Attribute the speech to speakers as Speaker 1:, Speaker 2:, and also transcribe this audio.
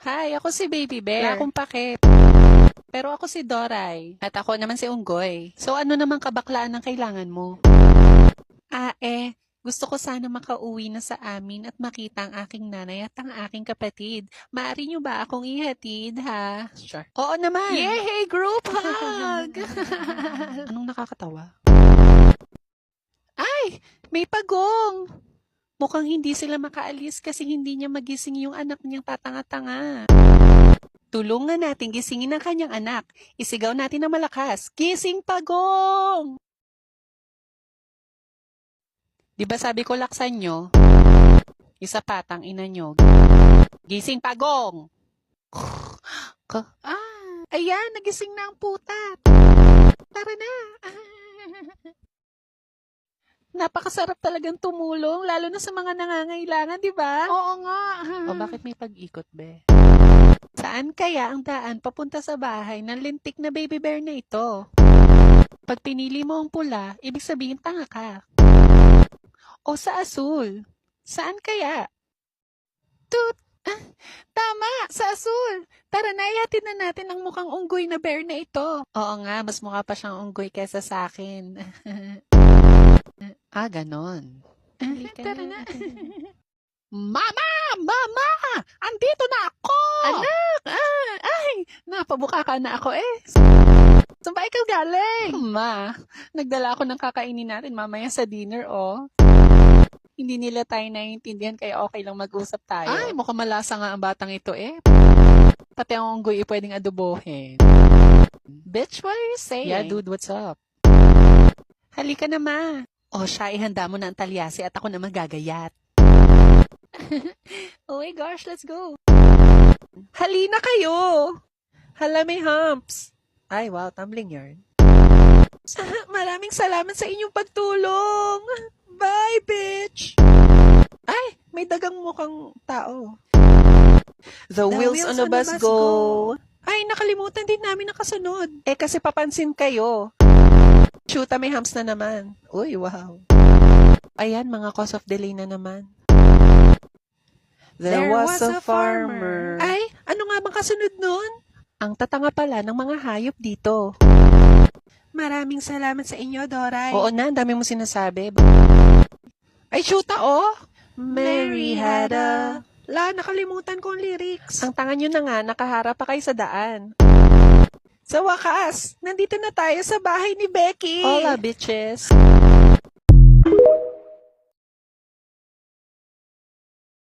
Speaker 1: Hi, ako si Baby Bear. Wala akong pake. Pero ako si Doray. At ako naman si Unggoy. So ano naman kabaklaan ang kailangan mo? Gusto ko sana makauwi na sa amin at makita ang aking nanay at ang aking kapatid. Maaari niyo ba akong ihatid, ha? Sure. Oo naman. Yay! Group hug! Anong nakakatawa? Ay! May pagong! Mukhang hindi sila makaalis kasi hindi niya magising yung anak niyang tatanga-tanga. Tulungan natin gisingin ang kanyang anak. Isigaw natin na malakas. Gising pagong! Di ba sabi ko laksan nyo? Isa patang ina nyo. Gising pagong! Ayan, nagising na ang putat. Tara na. Napakasarap talagang tumulong, lalo na sa mga nangangailangan, di ba? Oo nga. O bakit may pag-ikot, be? Saan kaya ang daan papunta sa bahay ng lintik na baby bear na ito? Pag pinili mo ang pula, ibig sabihin tanga ka. O sa asul? Saan kaya? Tama! Sa asul! Tara na, ihatid na natin ang mukhang unggoy na bear na ito. Oo nga, mas mukha pa siyang unggoy kesa sa akin. Ganon. Tara na. Mama! Mama! Andito na ako! Anak! Napabuka ka na ako eh. Saan ba ikaw galing? Ma, nagdala ako ng kakainin natin mamaya sa dinner, oh. Hindi nila tayo naiintindihan kaya okay lang mag-usap tayo. Ay, mukhang malasa nga ang batang ito eh. Pati ang unggoy pwedeng adobohin. Bitch, what are you saying? Yeah, dude, what's up? Halika na, ma. O siya, ihanda mo na ang talyasi at ako na magagayat. Oh my gosh, let's go. Halina kayo. Hala, may humps. Ay, wow, tumbling yarn. Maraming salamat sa inyong pagtulong. Bye, bitch! Ay, may dagang mukhang tao. The wheels on the bus go. Ay, nakalimutan din namin nakasunod. Kasi papansin kayo. Shoota, may humps na naman. Uy, wow. Ayan, mga cause of delay na naman. There was a farmer. Ay, ano nga bang kasunod nun? Ang tatanga pala ng mga hayop dito. Maraming salamat sa inyo, Doray. Oo na, ang dami mo sinasabi. Ay, shoota, oh! Mary had a... nakalimutan ko ang lyrics. Ang tanga nyo na nga, nakaharap pa kayo sa daan. Sa wakas, nandito na tayo sa bahay ni Becky. Hola, bitches.